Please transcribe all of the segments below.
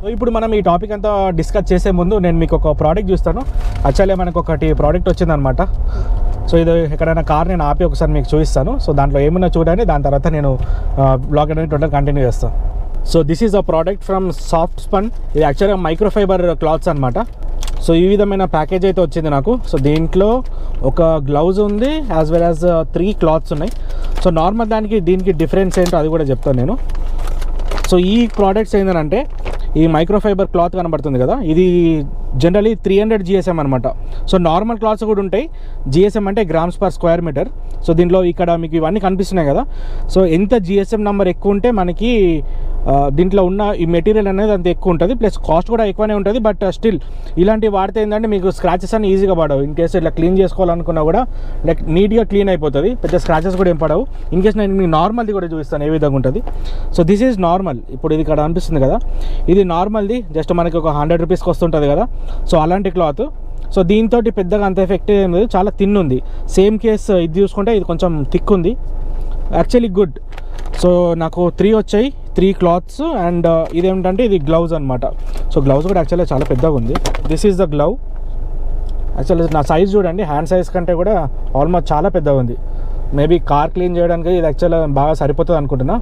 So ఇప్పుడు మనం ఈ టాపిక్ అంతా డిస్కస్ చేసే ముందు నేను మీకు ఒక ప్రోడక్ట్ చూస్తాను. యాక్చువల్లీ మనకు ఒకటి ప్రోడక్ట్ వచ్చిందనమాట. సో ఇది ఎక్కడైనా కార్ నేను ఆపి ఒకసారి మీకు చూపిస్తాను. సో దాంట్లో ఏమున్నా చూడండి, దాని తర్వాత నేను బ్లాగ్ అనేది టోటల్ కంటిన్యూ చేస్తాను. So this is a product from Softspun. ఇది యాక్చువల్గా మైక్రోఫైబర్ క్లాత్స్ అనమాట. సో ఈ విధమైన ప్యాకేజ్ అయితే వచ్చింది నాకు. సో దీంట్లో ఒక గ్లౌజ్ ఉంది, యాజ్ వెల్ యాజ్ 3 క్లాత్స్ ఉన్నాయి. సో నార్మల్ దీనికి డిఫరెన్స్ ఏంటో అది కూడా చెప్తాను నేను. సో ఈ ప్రోడక్ట్స్ ఏంటంటే ఈ మైక్రోఫైబర్ క్లాత్ కనబడుతుంది కదా, ఇది జనరలీ 300 GSM అనమాట. సో నార్మల్ క్లాత్స్ కూడా ఉంటాయి. GSM అంటే grams per square metre. So దీంట్లో ఇక్కడ మీకు ఇవన్నీ కనిపిస్తున్నాయి కదా. సో ఎంత GSM నెంబర్ ఎక్కువ ఉంటే మనకి దీంట్లో ఉన్న ఈ మెటీరియల్ అనేది అంత ఎక్కువ ఉంటుంది, ప్లస్ కాస్ట్ కూడా ఎక్కువనే ఉంటుంది. బట్ స్టిల్ ఇలాంటివి వాడితే ఏంటంటే మీకు స్క్రాచెస్ అన్ని ఈజీగా పడవు. ఇన్ కేసు ఇట్లా క్లీన్ చేసుకోవాలనుకున్నా కూడా లైక్ నీట్గా క్లీన్ అయిపోతుంది, పెద్ద స్క్రాచెస్ కూడా ఏం పడవు. ఇన్ కేసు నేను మీకు నార్మల్ది కూడా చూపిస్తాను ఏ విధంగా ఉంటుంది. So this is normal. ఇప్పుడు ఇది ఇక్కడ అనిపిస్తుంది కదా, ఇది నార్మల్ది. జస్ట్ మనకి ఒక 100 రూపీస్కి వస్తుంటుంది కదా. సో అలాంటి క్లాత్. సో దీంతో పెద్దగా అంత ఎఫెక్టివ్ ఏం లేదు, చాలా థిన్ ఉంది. సేమ్ కేస్ ఇది చూసుకుంటే ఇది కొంచెం థిక్ ఉంది, యాక్చువల్లీ గుడ్. సో నాకు 3 వచ్చాయి, 3 క్లాత్స్. అండ్ ఇదేమిటంటే ఇది గ్లౌజ్ అనమాట. సో గ్లౌజ్ కూడా యాక్చువల్లీ చాలా పెద్దగా ఉంది. This is the glove. Actually నా సైజ్ చూడండి, హ్యాండ్ సైజ్ కంటే కూడా ఆల్మోస్ట్ చాలా పెద్దగా ఉంది. మేబీ కార్ క్లీన్ చేయడానికి ఇది యాక్చువల్గా బాగా సరిపోతుంది అనుకుంటున్నా.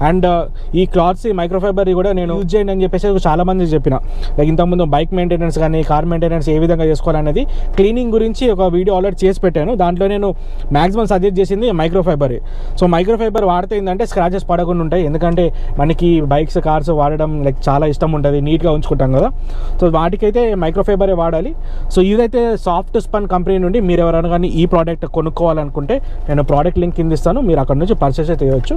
అండ్ ఈ క్లాత్స్ ఈ మైక్రోఫైబర్ కూడా నేను యూజ్ చేయండి అని చెప్పేసి చాలా మందికి చెప్పిన. లైక్ ఇంతకుముందు బైక్ మెయింటెనెన్స్ కానీ కార్ మెయింటెనెన్స్ ఏ విధంగా చేసుకోవాలనేది క్లీనింగ్ గురించి ఒక వీడియో ఆల్రెడీ చేసి పెట్టాను. దాంట్లో నేను మ్యాక్సిమం సజెస్ట్ చేసింది మైక్రోఫైబర్. సో మైక్రోఫైబర్ వాడితే ఏంటంటే స్క్రాచెస్ పడకుండా ఉంటాయి. ఎందుకంటే మనకి బైక్స్ కార్స్ వాడడం లైక్ చాలా ఇష్టం ఉంటుంది, నీట్గా ఉంచుకుంటాం కదా. సో వాటికైతే మైక్రోఫైబరే వాడాలి. సో ఇదైతే సాఫ్ట్ స్పన్ కంపెనీ నుండి మీరు ఎవరైనా కానీ ఈ ప్రోడక్ట్ కొనుక్కోవాలనుకుంటే నేను ప్రోడక్ట్ లింక్ కింద ఇస్తాను, మీరు అక్కడ నుంచి పర్చేస్ అయితే చేయవచ్చు.